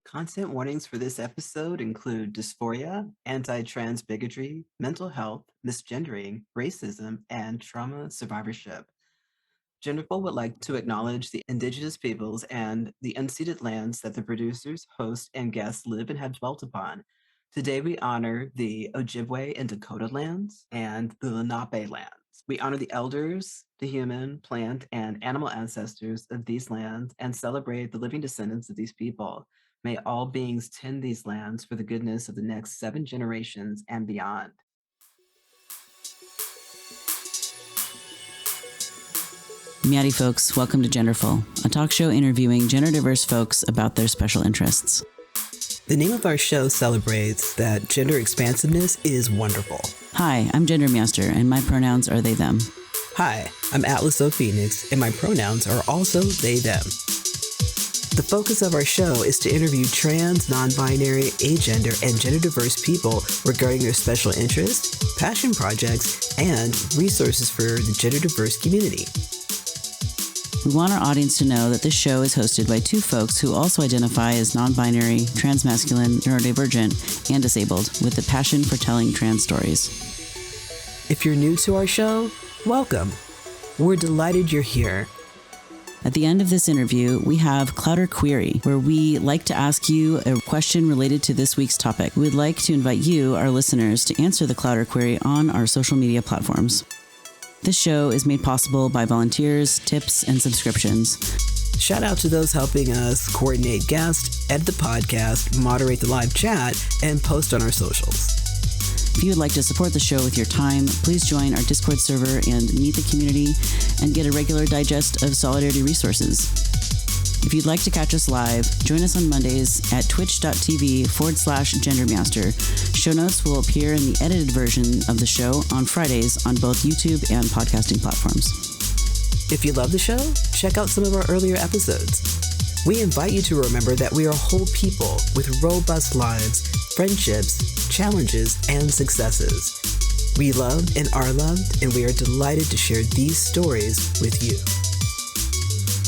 Content warnings for this episode include dysphoria, anti-trans bigotry, mental health, misgendering, racism, and trauma survivorship. Genderful would like to acknowledge the indigenous peoples and the unceded lands that the producers, hosts, and guests live and have dwelt upon. Today we honor the Ojibwa and Dakota lands and the Lenape lands. We honor the elders, the human, plant, and animal ancestors of these lands and celebrate the living descendants of these people. May all beings tend these lands for the goodness of the next 7 generations and beyond. Meowdy folks, welcome to Genderful, a talk show interviewing gender diverse folks about their special interests. The name of our show celebrates that gender expansiveness is wonderful. Hi, I'm GenderMeowster, and my pronouns are they, them. Hi, I'm Atlas O Phoenix, and my pronouns are also they, them. The focus of our show is to interview trans, non-binary, agender, and gender-diverse people regarding their special interests, passion projects, and resources for the gender-diverse community. We want our audience to know that this show is hosted by two folks who also identify as non-binary, transmasculine, neurodivergent, and disabled, with the passion for telling trans stories. If you're new to our show, welcome. We're delighted you're here. At the end of this interview, we have Clouder Query, where we like to ask you a question related to this week's topic. We'd like to invite you, our listeners, to answer the Clouder Query on our social media platforms. This show is made possible by volunteers, tips, and subscriptions. Shout out to those helping us coordinate guests, edit the podcast, moderate the live chat, and post on our socials. If you would like to support the show with your time, please join our Discord server and meet the community and get a regular digest of Solidarity resources. If you'd like to catch us live, join us on Mondays at twitch.tv/GenderMeowster. Show notes will appear in the edited version of the show on Fridays on both YouTube and podcasting platforms. If you love the show, check out some of our earlier episodes. We invite you to remember that we are whole people with robust lives, friendships, challenges, and successes. We loved and are loved, and we are delighted to share these stories with you.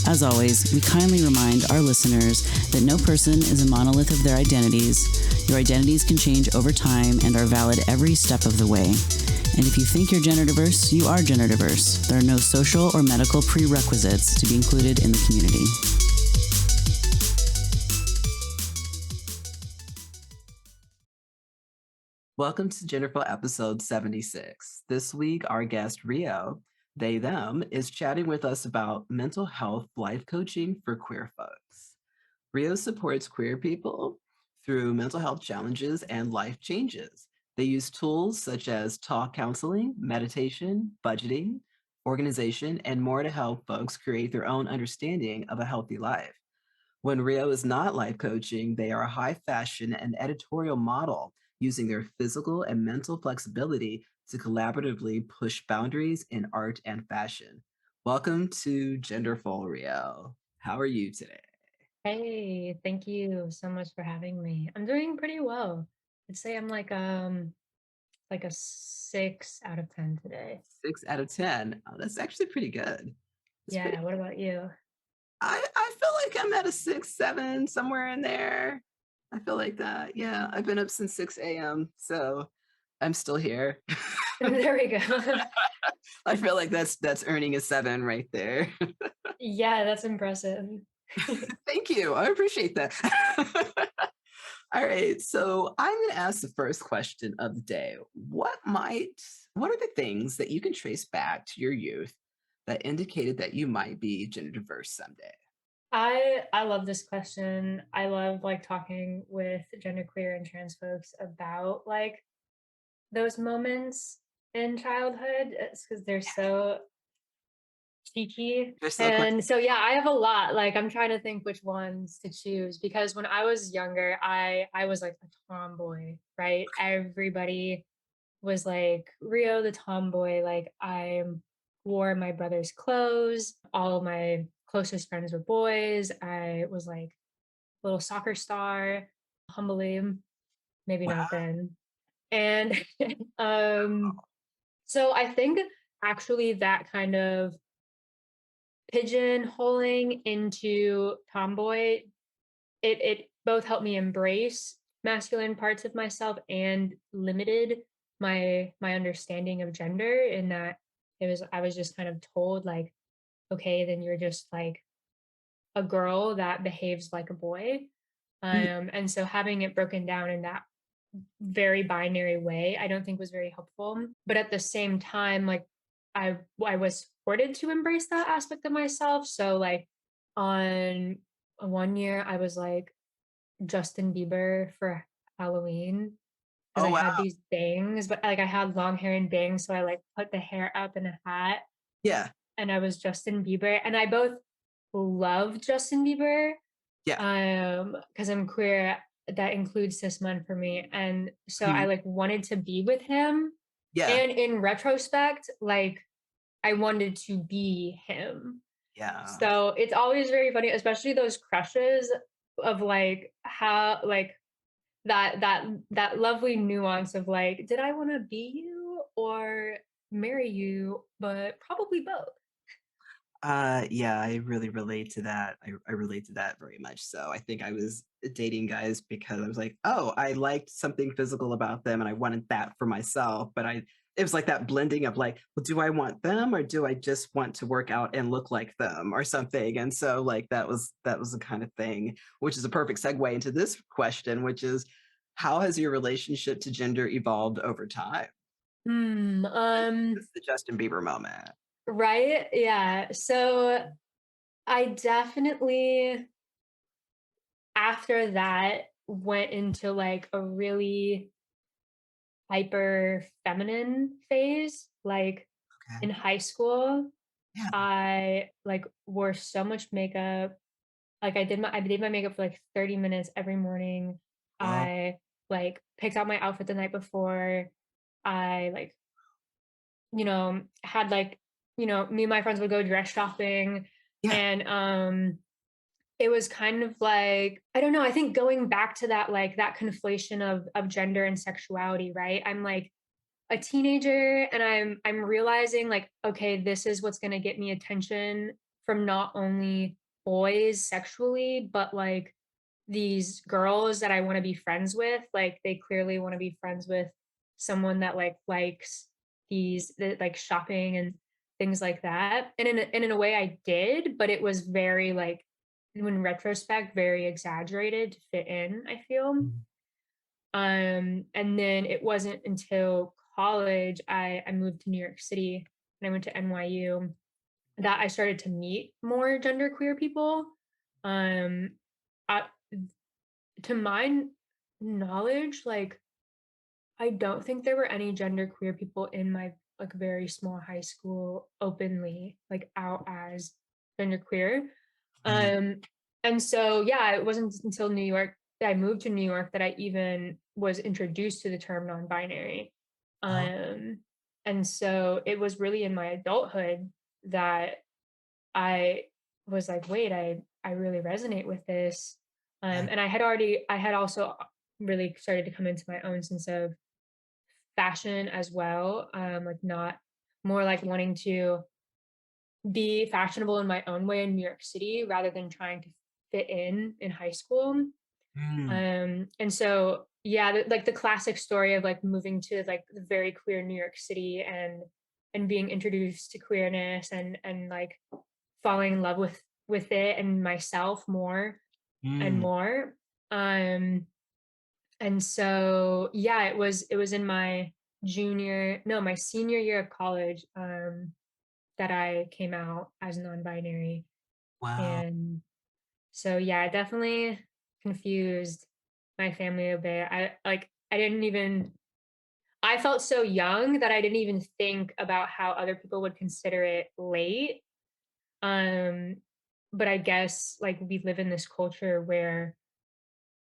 As always, we kindly remind our listeners that no person is a monolith of their identities. Your identities can change over time and are valid every step of the way. And if you think you're gender diverse, you are gender diverse. There are no social or medical prerequisites to be included in the community. Welcome to Genderful episode 76. This week, our guest Rio, they, them, is chatting with us about mental health life coaching for queer folks. Rio supports queer people through mental health challenges and life changes. They use tools such as talk counseling, meditation, budgeting, organization, and more to help folks create their own understanding of a healthy life. When Rio is not life coaching, they are a high fashion and editorial model using their physical and mental flexibility to collaboratively push boundaries in art and fashion. Welcome to Genderful, Rio. How are you today? Hey, thank you so much for having me. I'm doing pretty well. I'd say I'm like a 6 out of 10 today. 6 out of 10. Oh, that's actually pretty good. Yeah, what about you? I feel like I'm at a 6, 7, somewhere in there. I feel like that. Yeah, I've been up since 6 a.m., so I'm still here. There we go. I feel like that's earning a 7 right there. Yeah, that's impressive. Thank you. I appreciate that. All right. So I'm going to ask the first question of the day. What are the things that you can trace back to your youth that indicated that you might be gender diverse someday? I love this question. I love like talking with genderqueer and trans folks about like those moments in childhood. It's because they're so cheeky. They're so And so yeah, I have a lot. Like I'm trying to think which ones to choose because when I was younger, I was like a tomboy, right? Everybody was like Rio the tomboy. Like I wore my brother's clothes. All of my closest friends were boys. I was like a little soccer star, humbly, maybe not then. And so I think actually that kind of pigeonholing into tomboy, it both helped me embrace masculine parts of myself and limited my understanding of gender, in that I was just kind of told like, okay, then you're just like a girl that behaves like a boy. Mm. And so having it broken down in that very binary way, I don't think was very helpful. But at the same time, like I was supported to embrace that aspect of myself. So like on one year I was like Justin Bieber for Halloween because Oh, I wow. had these bangs, but like I had long hair and bangs, so I like put the hair up in a hat Yeah. and I was Justin Bieber. And I both love Justin Bieber Yeah. because I'm queer. That includes cis men for me. And so I Mhm. like wanted to be with him. Yeah. And in retrospect, like I wanted to be him. Yeah. So it's always very funny, especially those crushes of like how like that lovely nuance of like, did I want to be you or marry you? But probably both. Yeah, I really relate to that. I relate to that very much. So I think I was dating guys because I was like, oh, I liked something physical about them and I wanted that for myself. But it was like that blending of like, well, do I want them or do I just want to work out and look like them or something? And so like that was the kind of thing, which is a perfect segue into this question, which is how has your relationship to gender evolved over time? Hmm. This is the Justin Bieber moment. Right. Yeah. So I definitely, after that, went into like a really hyper feminine phase. Like Okay. in high school, Yeah. I like wore so much makeup. Like I did my makeup for like 30 minutes every morning. Well, I like picked out my outfit the night before. I like, had like, me and my friends would go dress shopping. yeah. And it was kind of like, I don't know, I think going back to that, like that conflation of gender and sexuality, right? I'm like a teenager and I'm realizing like, okay, this is what's gonna get me attention from not only boys sexually, but like these girls that I want to be friends with. Like they clearly want to be friends with someone that like likes like shopping and things like that. And in a way I did, but it was very like, in retrospect, very exaggerated to fit in, I feel. Mm. And then it wasn't until college I moved to New York City and I went to NYU that I started to meet more genderqueer people. Um, I, to my knowledge, like I don't think there were any genderqueer people in my like very small high school openly like out as genderqueer. Right. Um, and so yeah, it wasn't until New York that I moved to New York that I even was introduced to the term non-binary. Oh, Um, and so it was really in my adulthood that I was like, wait, I really resonate with this. okay. And I had also really started to come into my own sense of fashion as well. Like not more like wanting to be fashionable in my own way in New York City rather than trying to fit in high school. Mm. And so yeah, like the classic story of like moving to like the very queer New York City and being introduced to queerness and like falling in love with it and myself more and Mm. more. Um and so yeah, it was in my my senior year of college that I came out as non-binary. Wow. And so yeah, it definitely confused my family a bit. I didn't even I felt so young that I didn't even think about how other people would consider it late. Um, but I guess like we live in this culture where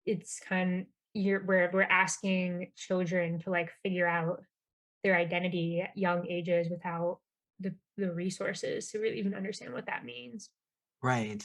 it's kind you're where we're asking children to like figure out their identity at young ages without the resources to really even understand what that means. Right.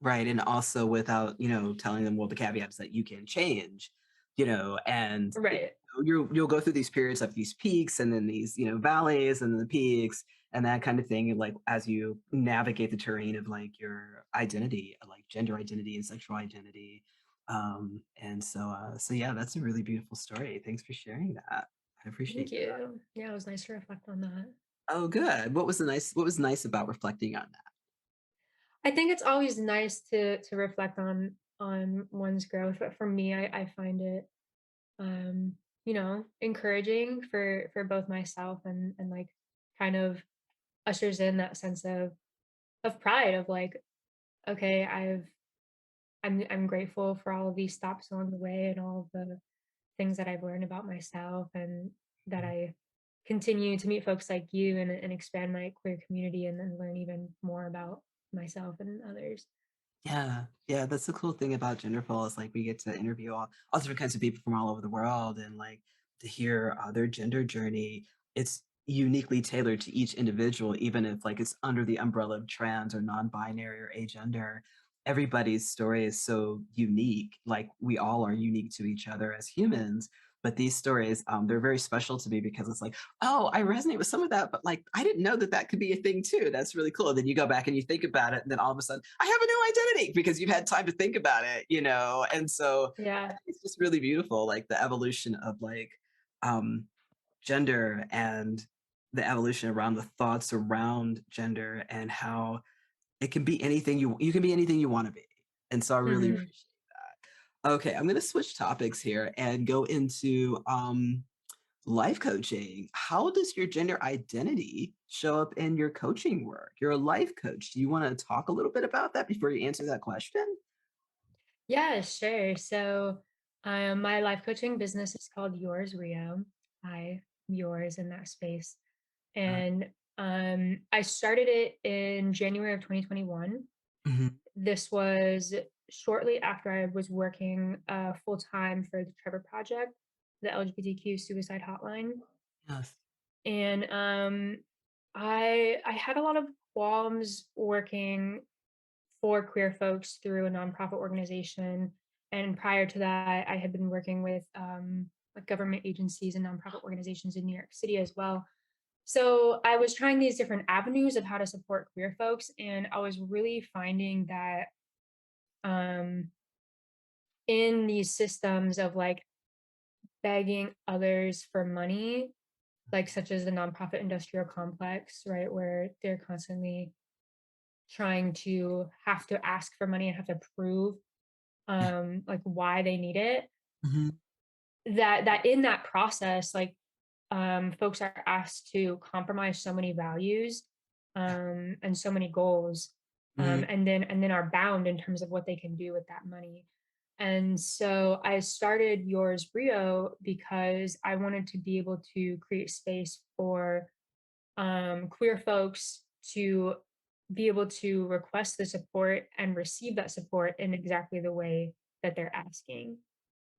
Right. And also without, telling them, well, the caveats that you can change, and Right. you'll go through these periods of these peaks and then these, valleys and then the peaks and that kind of thing. And like as you navigate the terrain of like your identity, like gender identity and sexual identity. And so yeah, that's a really beautiful story. Thanks for sharing that. I Thank appreciate that. you. Yeah, it was nice to reflect on that. Oh, good. What was nice about reflecting on that? I think it's always nice to reflect on one's growth, but for me, I find it encouraging for both myself and like kind of ushers in that sense of pride of like, okay, I'm grateful for all of these stops along the way and all of the things that I've learned about myself and that I continue to meet folks like you and expand my queer community and then learn even more about myself and others. Yeah, yeah, that's the cool thing about Genderful is like we get to interview all different kinds of people from all over the world and like to hear their gender journey. It's uniquely tailored to each individual, even if like it's under the umbrella of trans or non-binary or agender. Everybody's story is so unique. Like we all are unique to each other as humans. But these stories, they're very special to me because it's like, oh, I resonate with some of that, but like I didn't know that that could be a thing too. That's really cool. Then you go back and you think about it, and then all of a sudden, I have a new identity because you've had time to think about it, you know. And so I Yeah. think it's just really beautiful, like the evolution of like um, gender and the evolution around the thoughts around gender and how it can be anything you can be anything you want to be. And so I really Hmm. appreciate that. Okay, I'm going to switch topics here and go into life coaching. How does your gender identity show up in your coaching work? You're a life coach. Do you want to talk a little bit about that before you answer that question? Yeah, sure. So, my life coaching business is called Yours Rio. I yours in that space, Uh, and I started it in January of 2021. mhm. This was shortly after I was working full time for the Trevor Project, the LGBTQ suicide hotline, Yes. and I had a lot of qualms working for queer folks through a nonprofit organization. And prior to that, I had been working with like government agencies and nonprofit organizations in New York City as well. So I was trying these different avenues of how to support queer folks, and I was really finding that um, in these systems of like begging others for money, like such as the nonprofit industrial complex, right, where they're constantly trying to have to ask for money and have to prove Yeah. like why they need it, Mhm. that in that process like folks are asked to compromise so many values Yeah. and so many goals, Mhm. and then are bound in terms of what they can do with that money. And so I started Yours Rio because I wanted to be able to create space for queer folks to be able to request the support and receive that support in exactly the way that they're asking.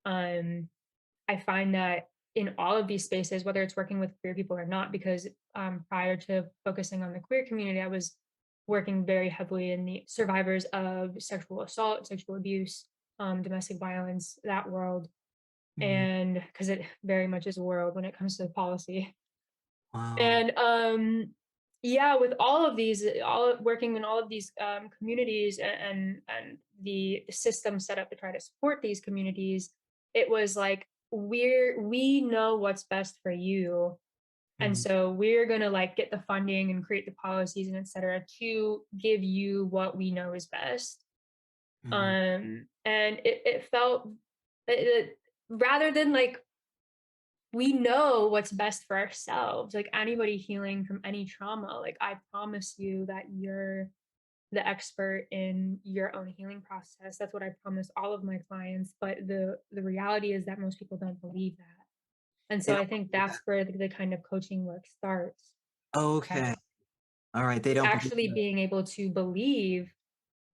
Um, I find that in all of these spaces, whether it's working with queer people or not, because prior to focusing on the queer community, I was working very heavily in the survivors of sexual assault, sexual abuse, domestic violence, that world. Mhm. And because it very much is a world when it comes to policy. Wow. And yeah, with all of these, all working in all of these communities and the system set up to try to support these communities, it was like we know what's best for you, and Mhm. so we're gonna like get the funding and create the policies and et cetera to give you what we know is best. Mhm. And it felt rather than like we know what's best for ourselves. Like anybody healing from any trauma, like I promise you that you're the expert in your own healing process. That's what I promise all of my clients. But the reality is that most people don't believe that. And They so I don't think believe that. that's where the kind of coaching work starts. Okay. Right? All right. They Is don't believe actually that. being able to believe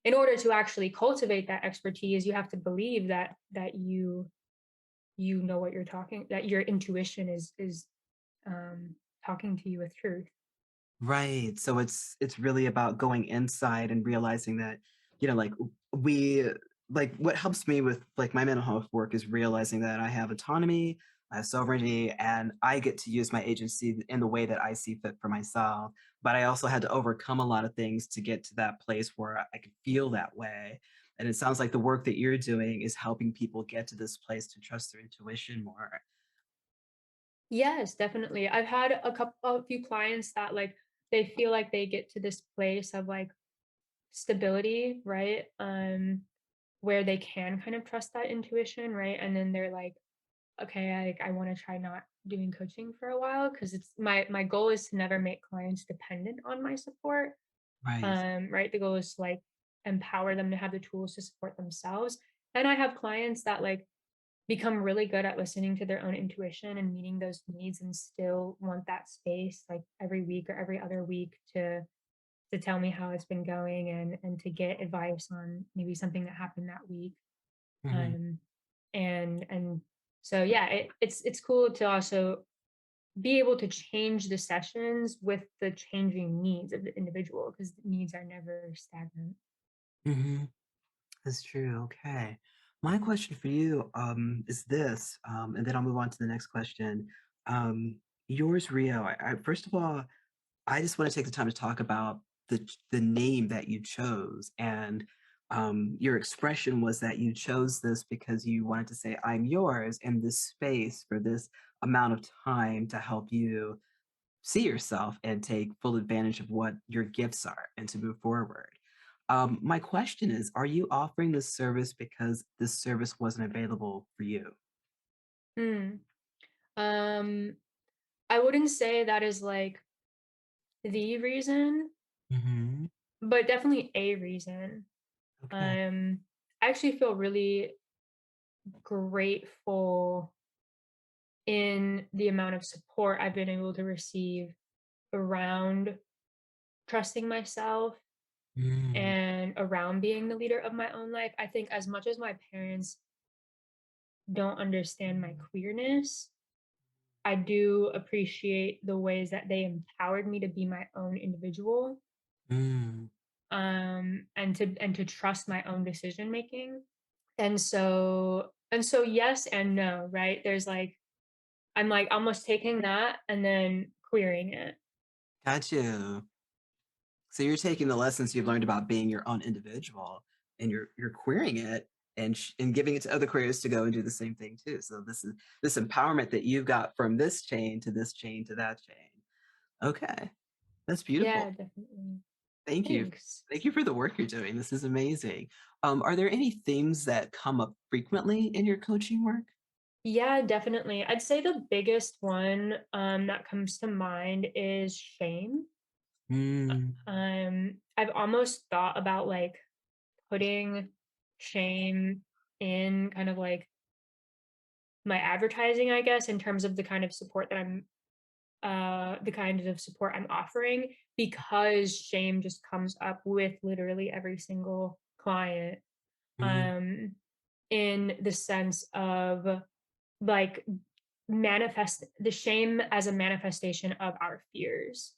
in order to actually cultivate that expertise, you have to believe that you know what you're talking, that your intuition is talking to you with truth. Right. So it's really about going inside and realizing that, like we like what helps me with like my mental health work is realizing that I have autonomy, I have sovereignty, and I get to use my agency in the way that I see fit for myself. But I also had to overcome a lot of things to get to that place where I could feel that way. And it sounds like the work that you're doing is helping people get to this place to trust their intuition more. Yes, definitely. I've had a few clients that like they feel like they get to this place of like stability, right? Where they can kind of trust that intuition, right? And then they're like, okay, I want to try not doing coaching for a while because it's my goal is to never make clients dependent on my support. Right. Right. The goal is to like empower them to have the tools to support themselves. And I have clients that like become really good at listening to their own intuition and meeting those needs and still want that space like every week or every other week to tell me how it's been going and to get advice on maybe something that happened that week. Mhm. Um and so yeah, it's cool to also be able to change the sessions with the changing needs of the individual because needs are never stagnant. Mhm. That's true. Okay. My question for you is this, and then I'll move on to the next question. Yours, Rio. First of all, I just want to take the time to talk about the name that you chose, and your expression was that you chose this because you wanted to say "I'm yours" in this space for this amount of time to help you see yourself and take full advantage of what your gifts are and to move forward. My question is, are you offering this service because this service wasn't available for you? Mm. Um, I wouldn't say that is like the reason, Hmm. but definitely a reason. Okay. I actually feel really grateful in the amount of support I've been able to receive around trusting myself Mm, and around being the leader of my own life. I think as much as my parents don't understand my queerness, I do appreciate the ways that they empowered me to be my own individual, mm, and to trust my own decision making. And so yes and no, right? There's like I'm like almost taking that and then queering it. got you. So you're taking the lessons you've learned about being your own individual, and you're querying it and giving it to other queers to go and do the same thing too. So this is this empowerment that you've got from this chain to this chain to that chain. Okay, that's Yeah, beautiful. definitely. Thank you. Thanks. Thank you for the work you're doing. This is amazing. Are there any themes that come up frequently in your coaching work? Yeah, definitely. I'd say the biggest one that comes to mind is shame. Mm, I've almost thought about like putting shame in kind of like my advertising, I guess, in terms of the kind of support that the kind of support I'm offering because shame just comes up with literally every single client. mm, Um, in the sense of like manifest the shame as a manifestation of our fears.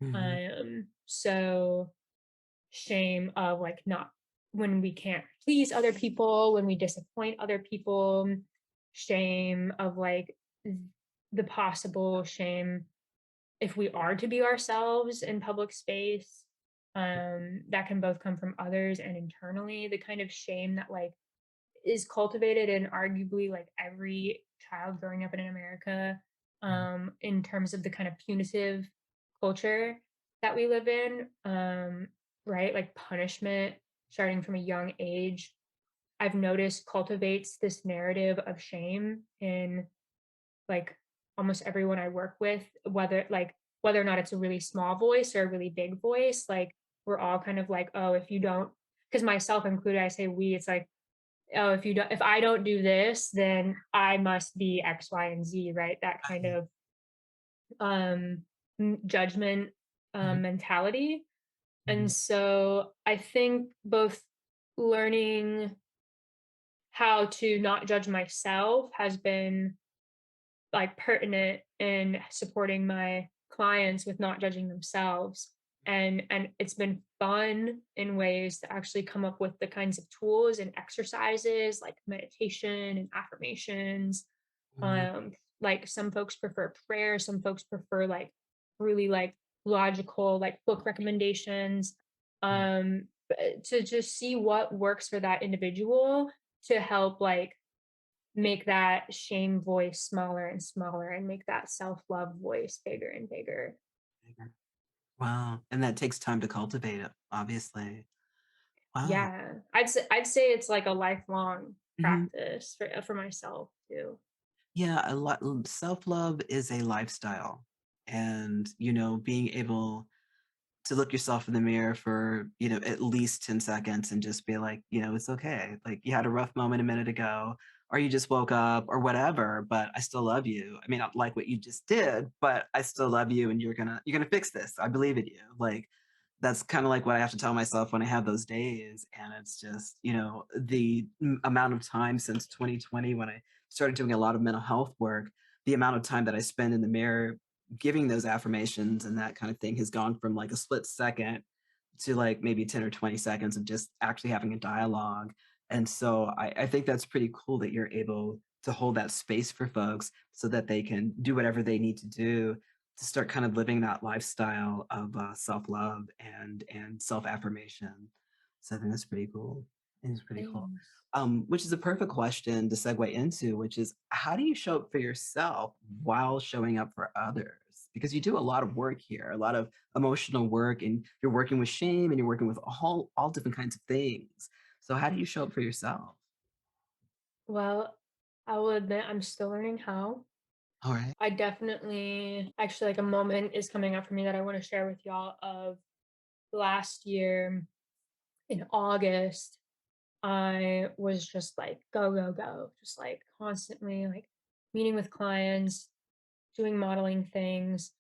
mhm, So shame of like not when we can't please other people, when we disappoint other people, shame of like the possible shame if we are to be ourselves in public space. That can both come from others and internally, the kind of shame that like is cultivated in arguably like every child growing up in America, in terms of the kind of punitive culture that we live in, right? Like punishment starting from a young age, I've noticed cultivates this narrative of shame in like almost everyone I work with, whether or not it's a really small voice or a really big voice, like we're all kind of like, oh, if you don't, because myself included, I say we, it's like, oh, if I don't do this, then I must be X, Y, and Z, right? That kind of um judgment mhm, mentality. And mhm, so I think both learning how to not judge myself has been like pertinent in supporting my clients with not judging themselves, and it's been fun in ways to actually come up with the kinds of tools and exercises like meditation and affirmations. mhm, um like some folks prefer prayer, some folks prefer like really like logical like book recommendations. to just see what works for that individual to help like make that shame voice smaller and smaller and make that self-love voice bigger and bigger. Wow. And that takes time to cultivate it, obviously. Wow. Yeah. I'd say it's like a lifelong Mhm. practice for myself too. Yeah, a lot self-love is a lifestyle. And, being able to look yourself in the mirror for, at least 10 seconds and just be like, it's okay. Like you had a rough moment a minute ago, or you just woke up or whatever, but I still love you. I may not like what you just did, but I still love you and you're gonna fix this. I believe in you. Like that's kind of like what I have to tell myself when I have those days. And it's just, the amount of time since 2020 when I started doing a lot of mental health work, the amount of time that I spend in the mirror giving those affirmations and that kind of thing has gone from like a split second to like maybe 10 or 20 seconds of just actually having a dialogue. And so I think that's pretty cool that you're able to hold that space for folks so that they can do whatever they need to do to start kind of living that lifestyle of self-love and self-affirmation. So I think that's pretty cool. It's pretty cool. Thanks. Which is a perfect question to segue into, which is how do you show up for yourself while showing up for others? Because you do a lot of work here, a lot of emotional work, and you're working with shame and you're working with all different kinds of things. So how do you show up for yourself? Well, I will admit I'm still learning how. All right. I definitely actually like a moment is coming up for me that I want to share with y'all of last year in August. I was just like go, go, go, just like constantly like meeting with clients, doing modeling things,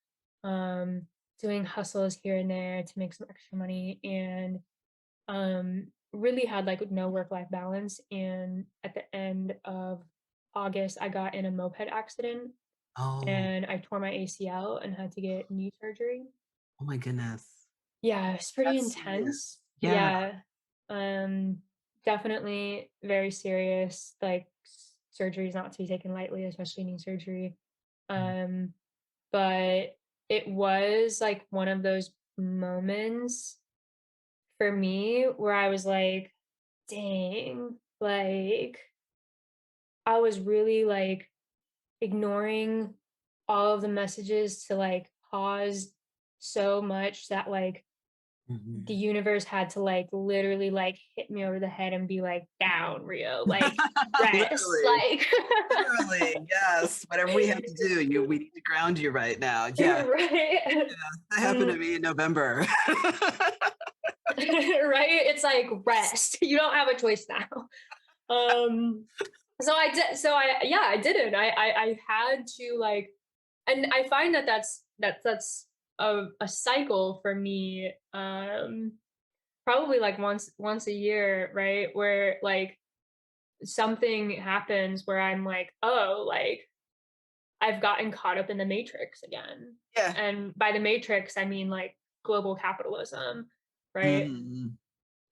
um, doing hustles here and there to make some extra money and really had like no work-life balance. And at the end of August, I got in a moped accident Oh, and I tore my ACL and had to get knee surgery. oh my goodness. Yeah, it's pretty That's serious. intense. Yeah. Yeah. Um, Definitely very serious. Like surgery is not to be taken lightly, especially knee surgery. Mm. Um, but it was like one of those moments for me where I was like, dang, like I was really like ignoring all of the messages to like pause so much that like the Mhm. universe had to like literally like hit me over the head and be like down Rio like rest Literally. like Literally, yes. Whatever we have to do, we need to ground you right now. Yeah, right. that happened to Mm, me in November. right, it's like rest, you don't have a choice now. So I did. So I yeah, I didn't. I had to like, and I find that that's a cycle for me. Probably like once a year, right? Where like something happens where I'm like, oh, like I've gotten caught up in the matrix again. Yeah. And by the matrix, I mean like global capitalism, right? Mhm.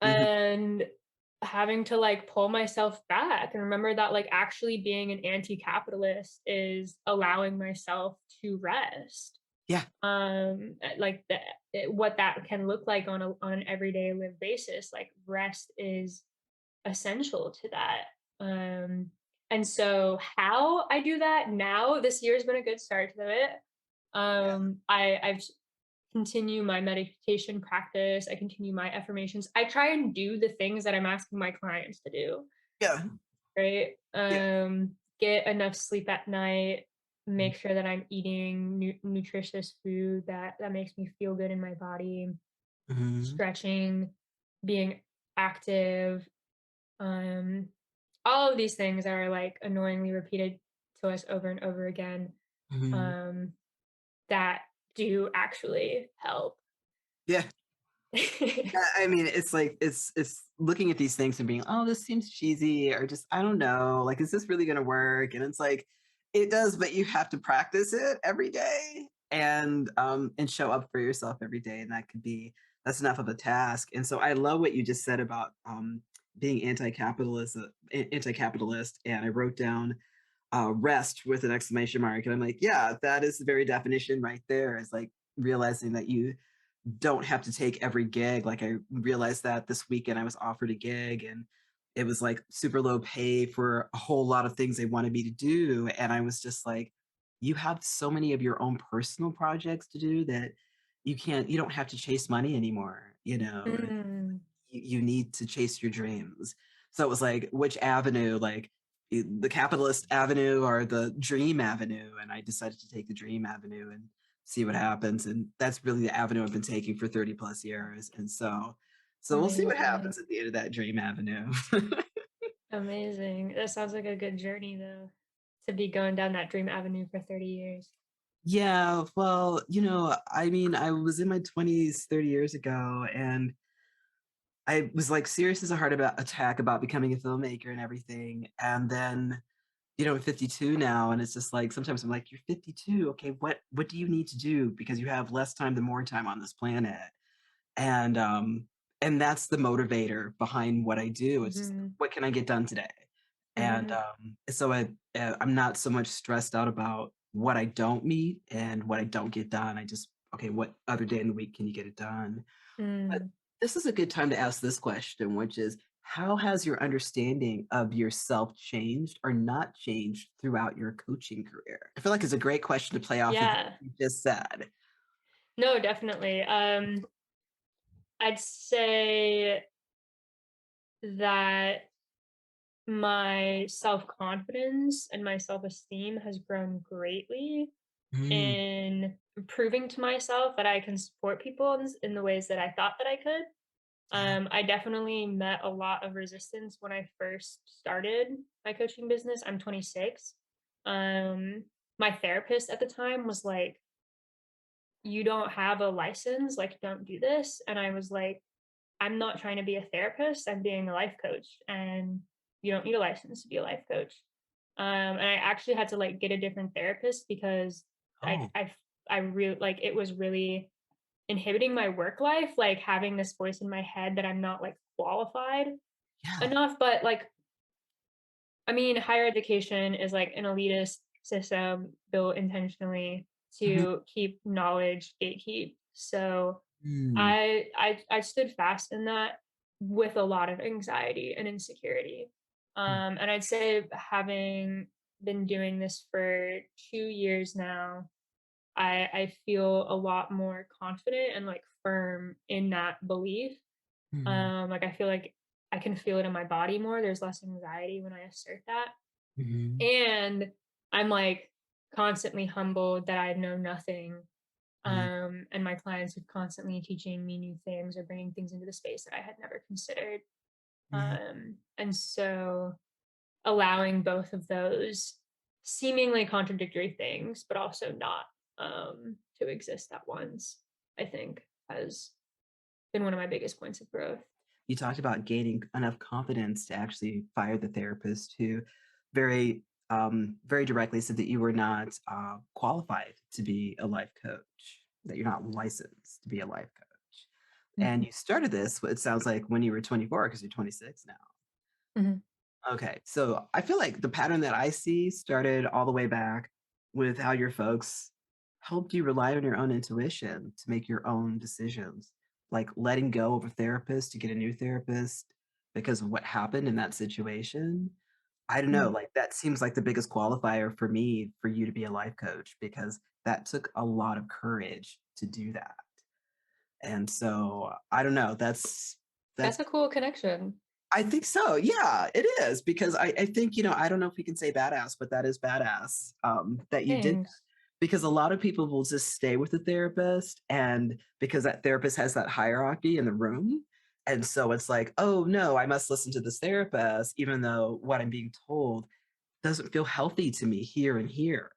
Mhm. And having to like pull myself back and remember that like actually being an anti-capitalist is allowing myself to rest. Yeah. Like what that can look like on an everyday live basis, like rest is essential to that. And so how I do that now, this year's been a good start to it. Yeah. I've continue my meditation practice. I continue my affirmations. I try and do the things that I'm asking my clients to do, Yeah. right? Yeah. Get enough sleep at night, make sure that I'm eating nutritious food that makes me feel good in my body, Mhm. stretching, being active, um, all of these things are like annoyingly repeated to us over and over again, Mhm. um, that do actually help. Yeah. Yeah, I mean, it's like it's looking at these things and being, "Oh, this seems cheesy," or just, "I don't know, like, is this really gonna work?" And it's like, it does, but you have to practice it every day and show up for yourself every day, and that's enough of a task. And so I love what you just said about, being anti-capitalist, and I wrote down, "rest" with an exclamation mark, and I'm like, "Yeah, that is the very definition right there, is, like, realizing that don't have to take every gig. Like I realized that this weekend I was offered a gig and it was like super low pay for a whole lot of things they wanted me to do. And I was just like, you have so many of your own personal projects to do that you don't have to chase money anymore, you know, Mm. you need to chase your dreams. So it was like, which avenue, like the capitalist avenue or the dream avenue? And I decided to take the dream avenue and see what happens. And that's really the avenue I've been taking for 30 plus years. And so we'll see what Amazing. happens at the end of that dream avenue. Amazing. That sounds like a good journey though, to be going down that dream avenue for 30 years. Yeah, well, I mean, I was in my 20s 30 years ago, and I was like serious as a heart about attack about becoming a filmmaker and everything. And then, I'm 52 now, and it's just like sometimes I'm like, you're 52. Okay, what do you need to do? Because you have less time than more time on this planet. And and that's the motivator behind what I do. It's just Mm-hmm. what can I get done today? And Mm-hmm. so I'm not so much stressed out about what I don't meet and what I don't get done. I just, okay, what other day in the week can you get it done? But Mm. this is a good time to ask this question, which is, how has your understanding of yourself changed or not changed throughout your coaching career? I feel like it's a great question to play off of what Yeah. you just said. No, definitely. I'd say that my self-confidence and my self-esteem has grown greatly Mm, in proving to myself that I can support people in the ways that I thought that I could. yeah. I definitely met a lot of resistance when I first started my coaching business. I'm 26. My therapist at the time was like, "You don't have a license, like, don't do this." And I was like, "I'm not trying to be a therapist. I'm being a life coach, and you don't need a license to be a life coach." And I actually had to like get a different therapist because I Oh, I I really like it was really inhibiting my work life, like having this voice in my head that I'm not like qualified yeah. enough. But like, I mean, higher education is like an elitist system built intentionally Mhm. to keep knowledge gatekeep. So Mm, I stood fast in that with a lot of anxiety and insecurity. mm, And I'd say having been doing this for 2 years now, I feel a lot more confident and like firm in that belief. mhm, Like I feel like I can feel it in my body more. There's less anxiety when I assert that. mhm, And I'm like constantly humbled that I know nothing. mm, And my clients are constantly teaching me new things or bringing things into the space that I had never considered. mm. And so allowing both of those seemingly contradictory things, but also not, to exist at once, I think has been one of my biggest points of growth. You talked about gaining enough confidence to actually fire the therapist who very, very directly said that you were not qualified to be a life coach, that you're not licensed to be a life coach. And Mhm. you started this, it sounds like, when you were 24, because you're 26 now. Mhm. Okay, so I feel like the pattern that I see started all the way back with how your folks helped you rely on your own intuition to make your own decisions, like letting go of a therapist to get a new therapist because of what happened in that situation. I don't know, Mhm. like that seems like the biggest qualifier for me for you to be a life coach because that took a lot of courage to do that. And so I don't know, that's That's a cool connection. I think so. Yeah, it is because I think, I don't know if we can say badass, but that is badass that you did that. Thanks. Because a lot of people will just stay with the therapist, and because that therapist has that hierarchy in the room. And so it's like, oh no, I must listen to this therapist, even though what I'm being told doesn't feel healthy to me here and here.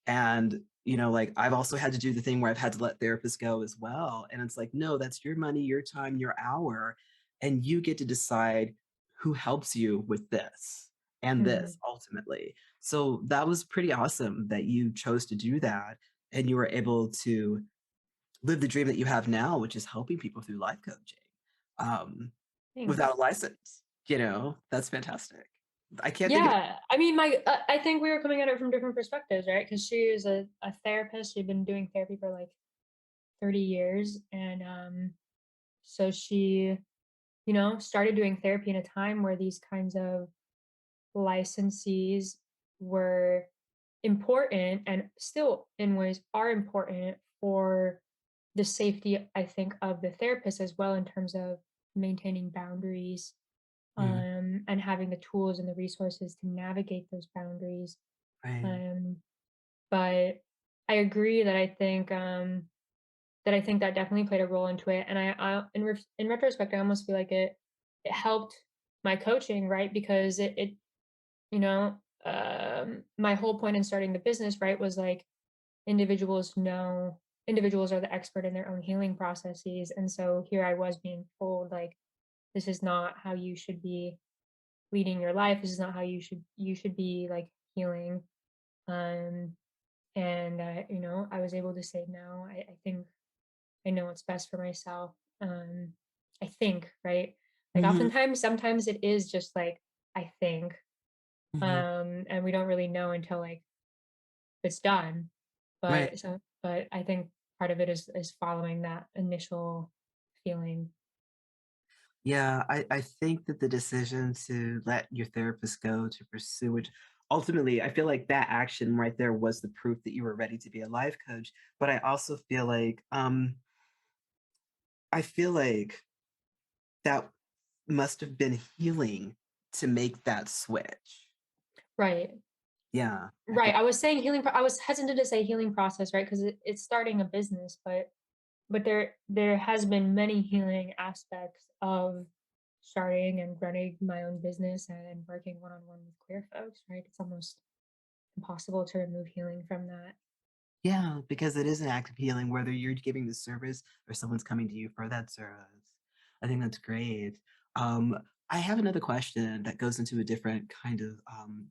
And, like I've also had to do the thing where I've had to let therapists go as well. And it's like, no, that's your money, your time, your hour. And you get to decide who helps you with this and Mhm. this ultimately. So that was pretty awesome that you chose to do that. And you were able to live the dream that you have now, which is helping people through life coaching um, without Thanks. a license. That's fantastic. I can't think of. Yeah, I mean, I think we were coming at it from different perspectives, right? Because she was a therapist. She'd been doing therapy for like 30 years. And so she, started doing therapy in a time where these kinds of licensees were important and still in ways are important for the safety, I think, of the therapist as well, in terms of maintaining boundaries, Mm, and having the tools and the resources to navigate those boundaries. right. Um, but I agree that I think that definitely played a role into it. And in retrospect, I almost feel like it helped my coaching, right? Because you know, my whole point in starting the business, right, was like individuals are the expert in their own healing processes. And so here I was being told, like, this is not how you should be leading your life. This is not how you should be like healing. Um, and I was able to say no. I think I know what's best for myself. I think, right? Like Hmm. oftentimes, sometimes it is just like I think, Hmm. and we don't really know until like it's done. Right. But I think part of it is following that initial feeling. Yeah, I think that the decision to let your therapist go to pursue, which ultimately I feel like that action right there was the proof that you were ready to be a life coach. But I also I feel like that must have been healing to make that switch. Right. Yeah, I Right. think. I was saying I was hesitant to say healing process, right? Because it's starting a business, but there has been many healing aspects of starting and running my own business and working one on one with queer folks, right? It's almost impossible to remove healing from that. Yeah, because it is an act of healing, whether you're giving the service or someone's coming to you for that service. I think that's great. Um, I have another question that goes into a different kind of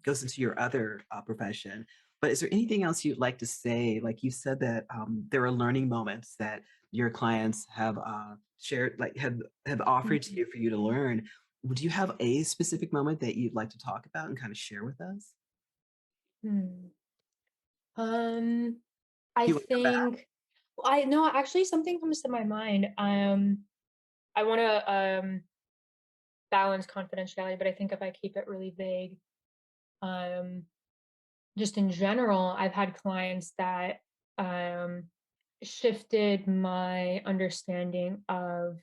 goes into your other profession. But is there anything else you'd like to say? Like you said that there are learning moments that your clients have shared, like have offered to Mhm. you for you to learn. Would you have a specific moment that you'd like to talk about and kind of share with us? Hmm. Um, I You want to come back? think I no, actually something comes to my mind. I want to balance confidentiality, but I think if I keep it really vague, um, just in general, I've had clients that um, shifted my understanding of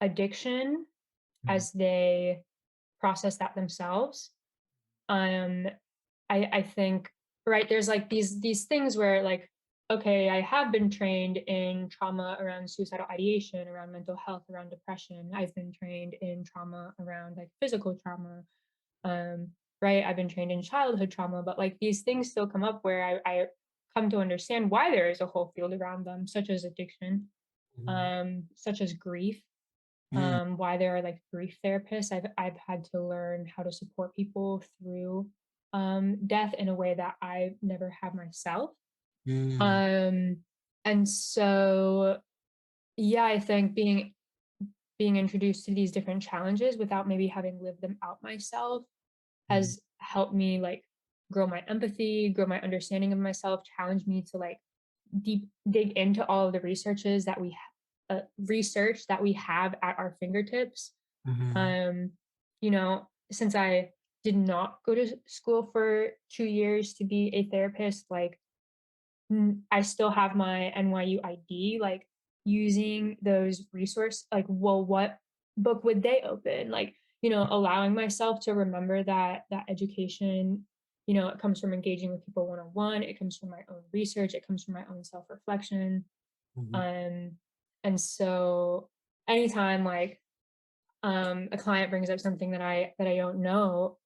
addiction Mhm. as they process that themselves. Um, I think, right, there's like these things where like, okay, I have been trained in trauma around suicidal ideation, around mental health, around depression. I've been trained in trauma around like physical trauma. Um, right. I've been trained in childhood trauma, but like these things still come up where I come to understand why there is a whole field around them, such as addiction, Mhm. such as grief, Mm, why there are like grief therapists. I've had to learn how to support people through death in a way that I never had myself. mm, Um, and so yeah, I think being introduced to these different challenges without maybe having lived them out myself mhm, has helped me like grow my empathy, grow my understanding of myself, challenge me to like deep dig into all of the research that we have at our fingertips. mhm, um since I did not go to school for 2 years to be a therapist, like I still have my NYU ID, like using those resource, like, well, what book would they open? Like, allowing myself to remember that education, it comes from engaging with people one on one. It comes from my own research. It comes from my own self reflection. mhm. Um, and so anytime like a client brings up something that I don't know,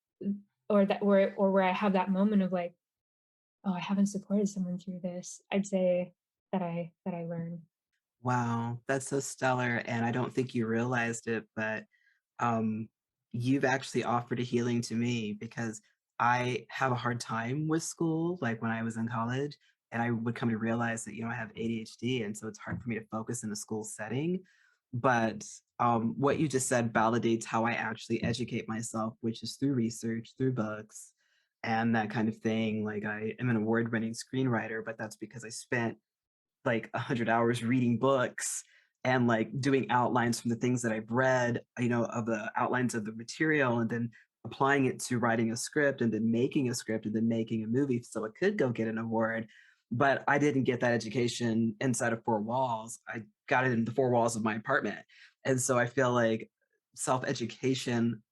or where I have that moment of like, oh, I haven't supported someone through this, I'd say that I learned. Wow, that's so stellar, and I don't think you realized it, but um, you've actually offered a healing to me because I have a hard time with school, like when I was in college, and I would come to realize that, I have ADHD, and so it's hard for me to focus in a school setting. But what you just said validates how I actually educate myself, which is through research, through books, and that kind of thing. Like I am an award-winning screenwriter, but that's because I spent like 100 hours reading books and like doing outlines from the things that I've read, of the outlines of the material, and then applying it to writing a script, and then making a script, and then making a movie so it could go get an award. But I didn't get that education inside of four walls. I got it in the four walls of my apartment. And so I feel like self-education,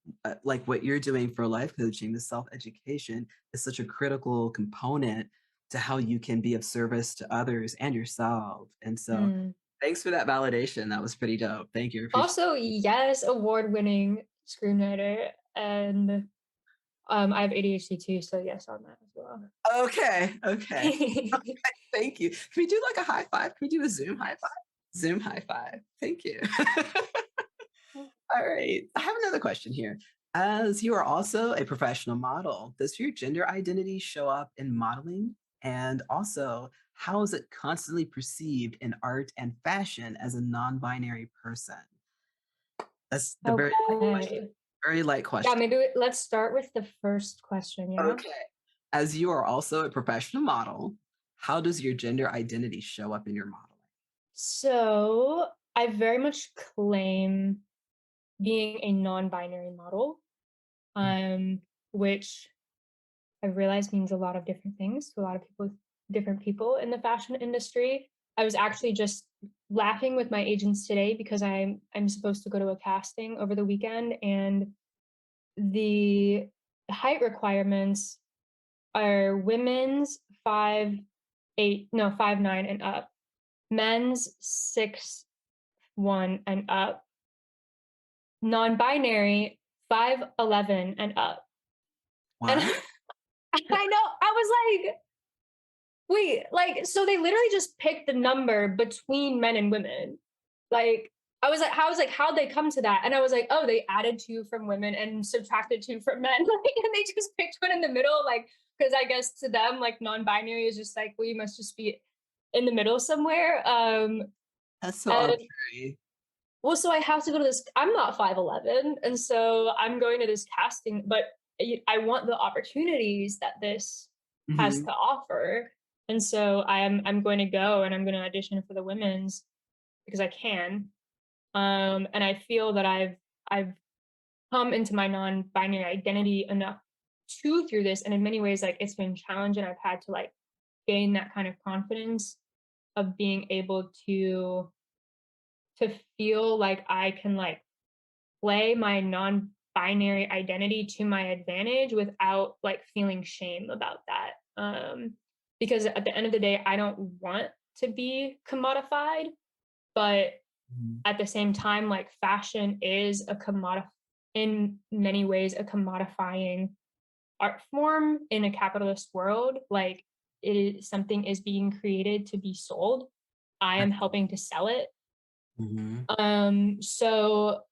like what you're doing for life coaching, the self-education is such a critical component to how you can be of service to others and yourself. And so Mm. thanks for that validation. That was pretty dope. Thank you. Appreciate Also, yes, award-winning screenwriter, and I have ADHD too, so yes on that as well. it. Okay. Okay. Thank you. Can we do like a high five? Can we do a Zoom high five? Zoom high five. Thank you. All right. I have another question here. As you are also a professional model, does your gender identity show up in modeling? And also, how is it constantly perceived in art and fashion as a non-binary person? That's the very light question. Okay. Very light Yeah, question. maybe let's start with the first question, yeah? Okay. As you are also a professional model, how does your gender identity show up in your modeling? So, I very much claim being a non-binary model, Mm. which I realize means a lot of different things to a lot of different people in the fashion industry. I was actually just laughing with my agents today because I'm supposed to go to a casting over the weekend, and the height requirements are women's 5'8", no 5'9" and up, men's 6'1" and up, non-binary 5'11" and up. And What? I know, I was like, wait, like, so they literally just picked the number between men and women. Like, I was like, how'd they come to that? And I was like, oh, they added 2 from women and subtracted 2 from men. Like, and they just picked one in the middle, like, because I guess to them, like, non-binary is just like, well, you must just be in the middle somewhere. That's so And arbitrary. well, so I have to go to this. I'm not 5'11", and so I'm going to this casting, but I want the opportunities that this has Mhm. to offer. And so I'm going to go and I'm going to audition for the women's because I can. And I feel that I've come into my non-binary identity enough through this, and in many ways, like it's been challenging. I've had to like gain that kind of confidence of being able to feel like I can like play my non-binary identity to my advantage without like feeling shame about that. Because at the end of the day, I don't want to be commodified, but Mhm. at the same time, like fashion is a in many ways a commodifying art form in a capitalist world. Like something is being created to be sold. I am helping to sell it. Mhm. So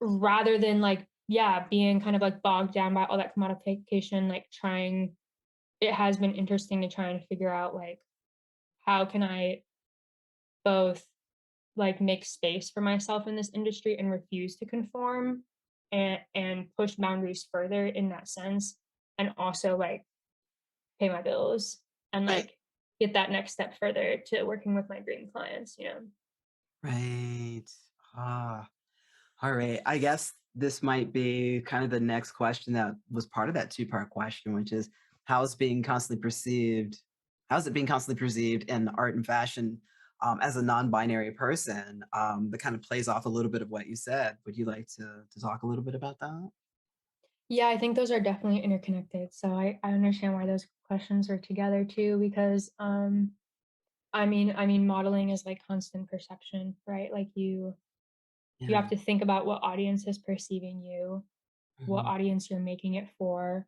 rather than like, yeah, being kind of like bogged down by all that commodification, like trying, it has been interesting to try and figure out like, how can I both like make space for myself in this industry and refuse to conform and push boundaries further in that sense, and also like pay my bills and Right. like get that next step further to working with my dream clients, you know? Right. Ah. All right. I guess this might be kind of the next question that was part of that two-part question, which is how's being constantly perceived, how's it being constantly perceived in art and fashion as a non-binary person? That kind of plays off a little bit of what you said. Would you like to talk a little bit about that? Yeah, I think those are definitely interconnected. So I understand why those questions are together too, because I mean modeling is like constant perception, right? Like you Yeah. have to think about what audience is perceiving you, what Mhm. audience you're making it for,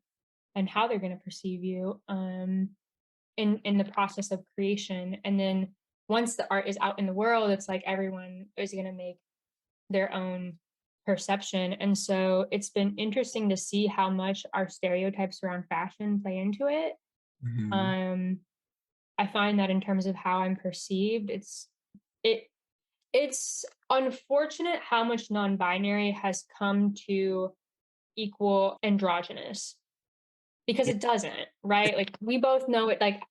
and how they're going to perceive you in the process of creation. And then once the art is out in the world, it's like everyone is going to make their own perception. And so it's been interesting to see how much our stereotypes around fashion play into it. Mhm. Um, I find that in terms of how I'm perceived, it it's unfortunate how much non-binary has come to equal androgynous because Yeah. it doesn't, right? Like we both know it. Like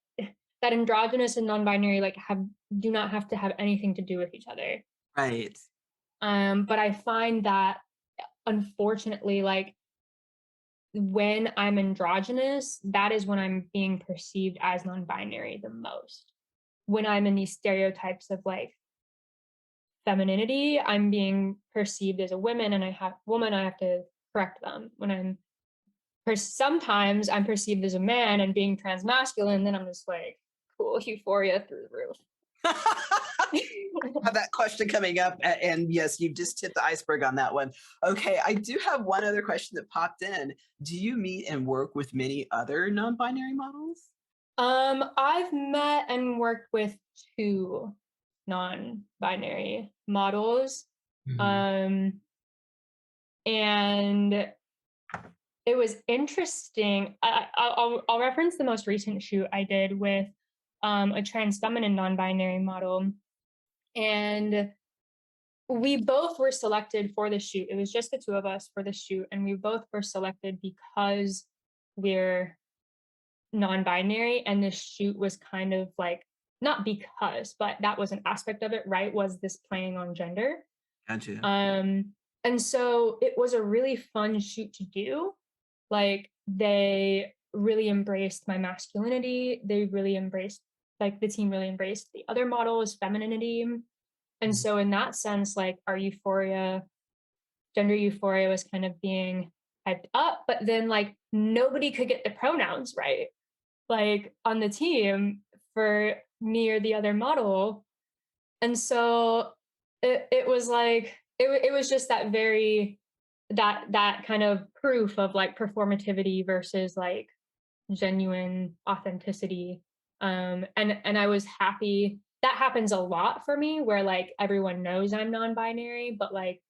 that androgynous and non-binary like do not have to have anything to do with each other. Right. But I find that unfortunately, like when I'm androgynous, that is when I'm being perceived as non-binary the most. When I'm in these stereotypes of like femininity, I'm being perceived as a woman, and I have to correct them. When sometimes I'm perceived as a man and being transmasculine, then I'm just like, cool, euphoria through the roof. Have that question coming up, and yes, you just tipped the iceberg on that one. Okay, I do have one other question that popped in. Do you meet and work with many other non-binary models? I've met and worked with 2 non-binary models. And it was interesting. I'll reference the most recent shoot I did with a trans feminine non-binary model, and we both were selected for the shoot. It was just the 2 of us for the shoot, and we both were selected because we're non-binary, and this shoot was kind of like, not because, but that was an aspect of it, right? Was this playing on gender? Gotcha. And so it was a really fun shoot to do. Like they really embraced my masculinity. They really embraced, like the team really embraced the other model's femininity. And so in that sense, like our gender euphoria was kind of being hyped up, but then like nobody could get the pronouns right, like on the team for me or the other model. And so it was like, it was just that that kind of proof of like performativity versus like genuine authenticity. And I was happy. That happens a lot for me where like everyone knows I'm non-binary, but like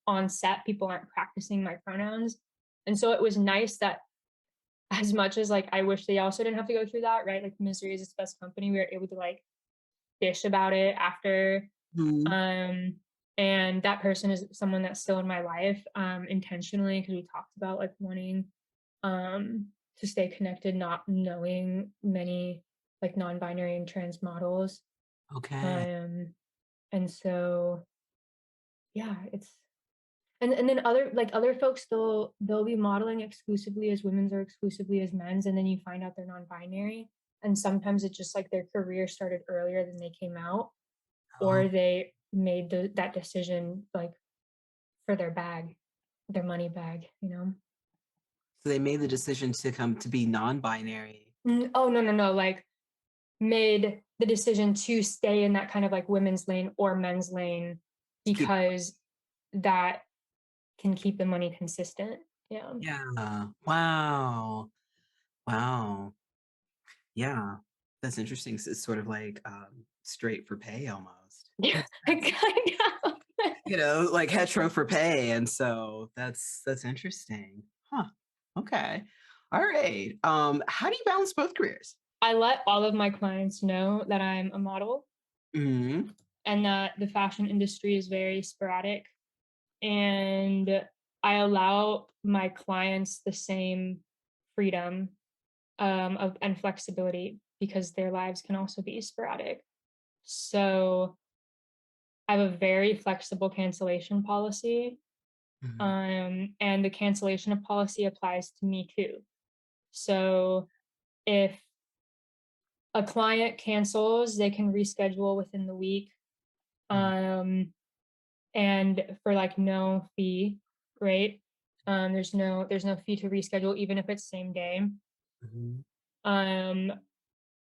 on set, people aren't practicing my pronouns. And so it was nice that as much as like I wish they also didn't have to go through that, right? Like misery is its best company. We were able to like dish about it after. Mhm. And that person is someone that's still in my life intentionally, because we talked about like wanting to stay connected, not knowing many like non-binary and trans models. Okay. And so yeah, and then other folks, they'll be modeling exclusively as women's or exclusively as men's, and then you find out they're non-binary. And sometimes it's just like their career started earlier than they came out, Oh, or they made that decision like for their money bag, you know? so they made the decision to come to be non-binary. Oh, no, no, no. Like made the decision to stay in that kind of like women's lane or men's lane To keep, because that can keep the money consistent. Yeah. yeah. Wow. Wow. Yeah. That's interesting. So it's sort of like straight for pay almost. Yeah. Makes I sense. kind of. Like hetero for pay. And so that's interesting. Huh. Okay. All right. How do you balance both careers? I let all of my clients know that I'm a model Hmm. and that the fashion industry is very sporadic. And I allow my clients the same freedom and flexibility because their lives can also be sporadic. So I have a very flexible cancellation policy, Hmm. and the cancellation of policy applies to me too. So if a client cancels, they can reschedule within the week, um, and for like no fee, right? There's no fee to reschedule, even if it's same day. Hmm. Um,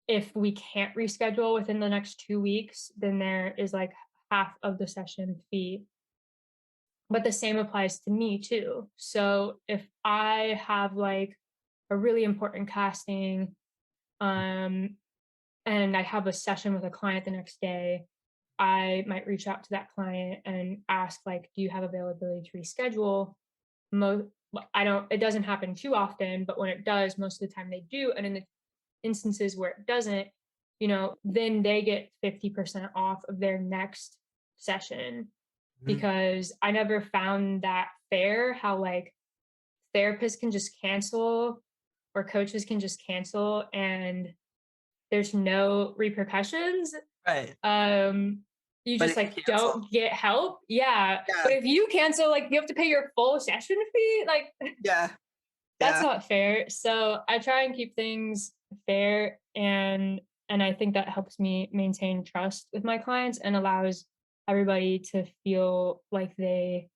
if we can't reschedule within the next 2 weeks, then there is like half of the session fee. But the same applies to me too. So if I have like a really important casting, um, and I have a session with a client the next day, I might reach out to that client and ask like, do you have availability to reschedule? I don't, it doesn't happen too often, but when it does, most of the time they do. And in the instances where it doesn't, then they get 50% off of their next session, because I never found that fair how like therapists can just cancel or coaches can just cancel and there's no repercussions, Right. you But just if you like cancel, don't get help. Yeah. But yeah, if you cancel, like you have to pay your full session fee. Like yeah, that's yeah. not fair. So I try and keep things fair, and I think that helps me maintain trust with my clients and allows everybody to feel like they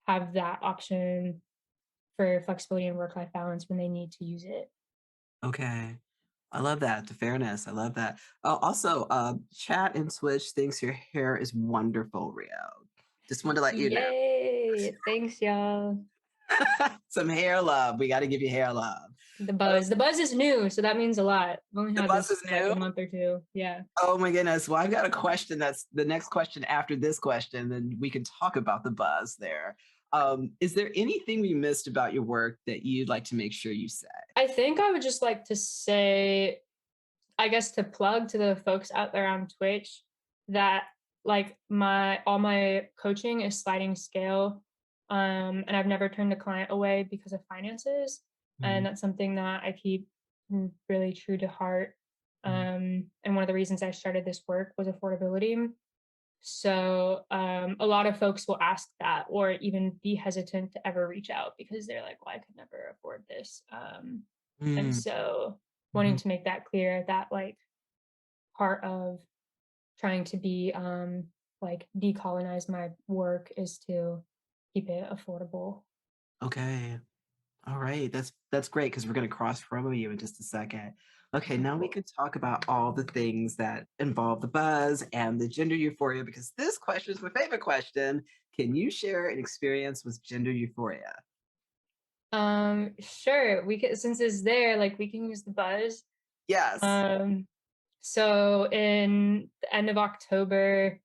have that option for flexibility and work life balance when they need to use it. Okay. I love that, the fairness. I love that. Also, chat and Twitch thinks your hair is wonderful, Rio. Just wanted to let you know. Yay! Thanks, y'all. Some hair love. We got to give you hair love. The Uh, buzz. The buzz is new, so that means a lot. I've only the had bus this is like new. a month or two. Yeah. Oh my goodness. Well, I've got a question that's the next question after this question, then we can talk about the buzz there. Is there anything we missed about your work that you'd like to make sure you say? I think I would just like to say, I guess to plug to the folks out there on Twitch that like my all my coaching is sliding scale. And I've never turned a client away because of finances. Mhm, And that's something that I keep really true to heart. mhm, And one of the reasons I started this work was affordability. So a lot of folks will ask that or even be hesitant to ever reach out because they're like, well, I could never afford this. And mm, so wanting mhm. to make that clear that like part of trying to be like decolonize my work is to keep it affordable. Okay. All right, that's great because we're gonna cross promo you in just a second. Okay, Okay, now we cool. could talk about all the things that involve the buzz and the gender euphoria because this question is my favorite question. Can you share an experience with gender euphoria? Sure, we can, since it's there, like we can use the buzz. Yes. Um so in the end of October,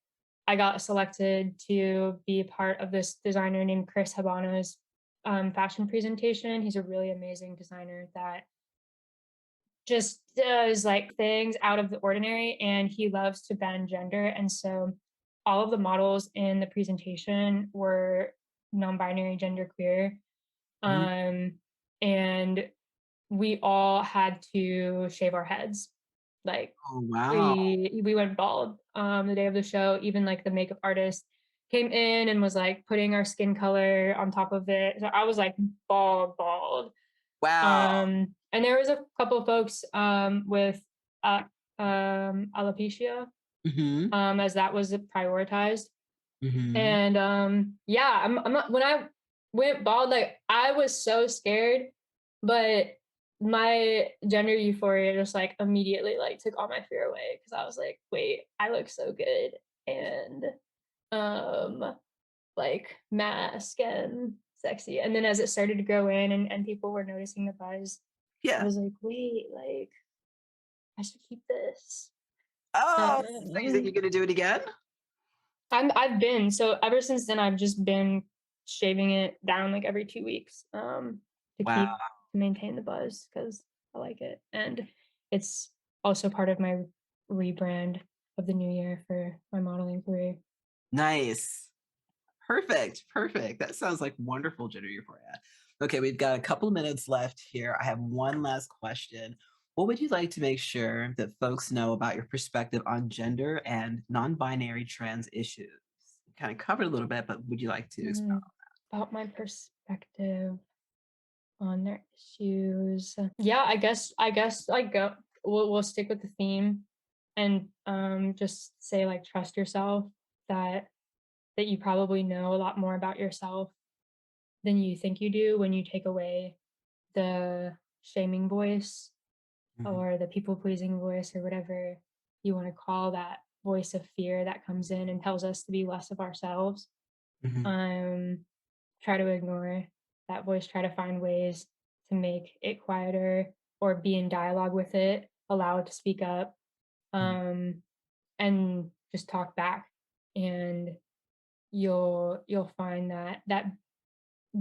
I got selected to be part of this designer named Chris Habana's fashion presentation. He's a really amazing designer that just does like things out of the ordinary, and he loves to bend gender. And so all of the models in the presentation were non-binary genderqueer. Mhm. Um, and we all had to shave our heads. Like Oh, wow. we went bald the day of the show. Even like the makeup artist came in and was like putting our skin color on top of it. So I was like bald. Wow. And there was a couple of folks with uh, alopecia, Mhm, as that was prioritized. mhm. And yeah, I'm not, when I went bald, like I was so scared, but my gender euphoria just like immediately like took all my fear away because I was like, wait, I look so good. And um like mask and sexy. And then as it started to grow in and people were noticing the buzz, I Yeah. was like, wait, like I should keep this. Oh, so you think you're Um, gonna do it again? I've been so ever since then I've just been shaving it down like every 2 weeks to Wow. keep to maintain the buzz because I like it. And it's also part of my rebrand of the new year for my modeling career. Nice. Perfect, perfect. That sounds like wonderful gender euphoria. Okay, we've got a couple of minutes left here. I have one last question. What would you like to make sure that folks know about your perspective on gender and non-binary trans issues? Kind of covered a little bit, but would you like to expound? Mm, about my perspective on their issues. Yeah, I guess like go we'll stick with the theme and just say like trust yourself that you probably know a lot more about yourself than you think you do when you take away the shaming voice Mhm, or the people pleasing voice or whatever you want to call that voice of fear that comes in and tells us to be less of ourselves. mhm, Um try to ignore that voice, try to find ways to make it quieter or be in dialogue with it, allow it to speak up, mhm, um, and just talk back. And you'll find that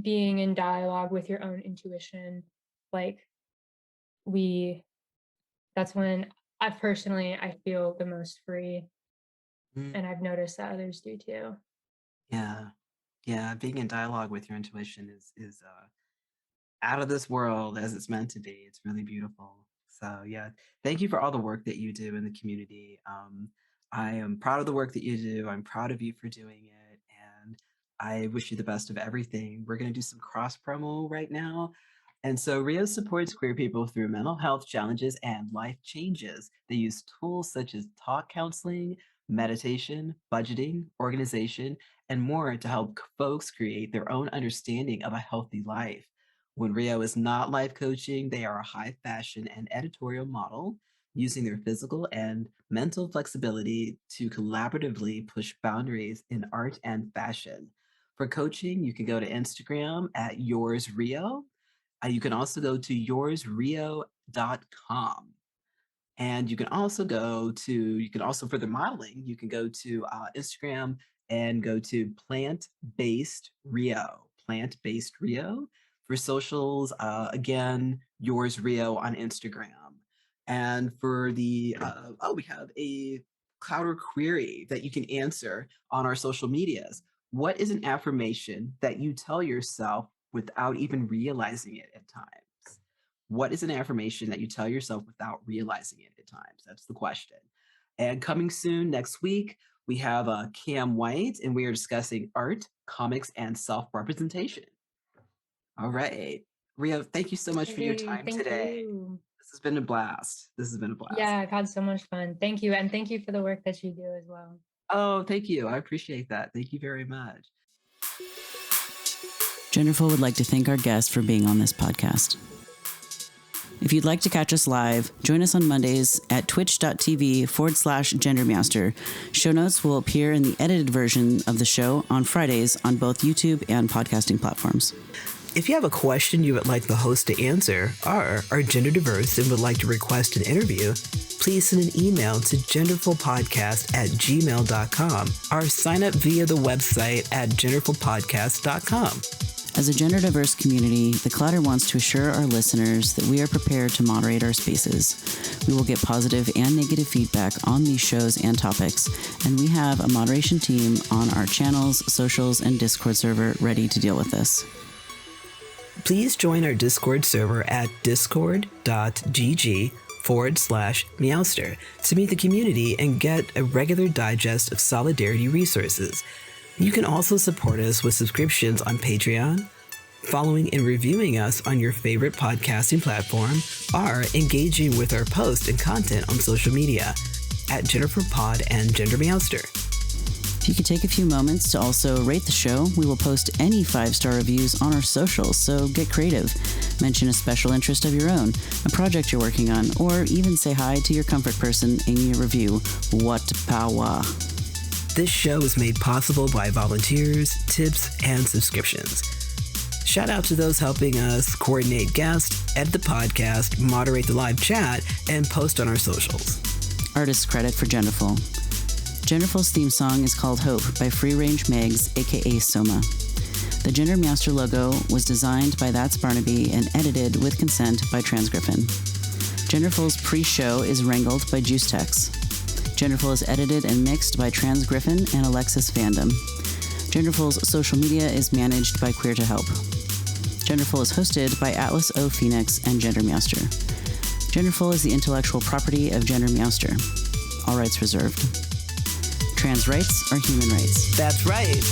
being in dialogue with your own intuition, like we that's when I feel the most free, mhm. and I've noticed that others do too. Yeah, yeah. Being in dialogue with your intuition is out of this world as it's meant to be. It's really beautiful. So yeah, thank you for all the work that you do in the community. I am proud of the work that you do. I'm proud of you for doing it, and I wish you the best of everything. We're going to do some cross promo right now. And so Rio supports queer people through mental health challenges and life changes. They use tools such as talk counseling, meditation, budgeting, organization, and more to help folks create their own understanding of a healthy life. When Rio is not life coaching, they are a high fashion and editorial model using their physical and mental flexibility to collaboratively push boundaries in art and fashion. For coaching, you can go to Instagram at YoursRio. You can also go to yoursrio.com. And you can also, for the modeling, you can go to Instagram and go to Plant Based Rio. For socials, again, yours Rio on Instagram. And for we have a Clouder query that you can answer on our social medias. What is an affirmation that you tell yourself without even realizing it at times? What is an affirmation that you tell yourself without realizing it at times? That's the question. And coming soon next week, we have Cam White, and we are discussing art, comics, and self-representation. All right. Rio, thank you so much for your Hey, time thank today. you. This has been a blast. Yeah, I've had so much fun. Thank you. And thank you for the work that you do as well. Oh, thank you. I appreciate that. Thank you very much. Genderful would like to thank our guests for being on this podcast. If you'd like to catch us live, join us on Mondays at twitch.tv/GenderMeowster. Show notes will appear in the edited version of the show on Fridays on both YouTube and podcasting platforms. If you have a question you would like the host to answer or are gender diverse and would like to request an interview, please send an email to genderfulpodcast@gmail.com or sign up via the website at genderfulpodcast.com. As a gender diverse community, the Clouder wants to assure our listeners that we are prepared to moderate our spaces. We will get positive and negative feedback on these shows and topics, and we have a moderation team on our channels, socials, and Discord server ready to deal with this. Please join our Discord server at discord.gg/Meowster to meet the community and get a regular digest of solidarity resources. You can also support us with subscriptions on Patreon, following and reviewing us on your favorite podcasting platform, or engaging with our posts and content on social media at GenderfulPod and GenderMeowster. If you could take a few moments to also rate the show, we will post any 5-star reviews on our socials, so get creative. Mention a special interest of your own, a project you're working on, or even say hi to your comfort person in your review. What power! This show is made possible by volunteers, tips, and subscriptions. Shout out to those helping us coordinate guests, edit the podcast, moderate the live chat, and post on our socials. Artist credit for Genderful. Genderful's theme song is called Hope by Free Range Megs, aka Soma. The GenderMeowster logo was designed by That's Barnaby and edited with consent by Transgriffin. Genderful's pre-show is wrangled by JuiceTex. Genderful is edited and mixed by Transgriffin and Alexis Fandom. Genderful's social media is managed by Queer to Help. Genderful is hosted by Atlas O Phoenix and GenderMeowster. Genderful is the intellectual property of GenderMeowster. All rights reserved. Trans rights are human rights. That's right.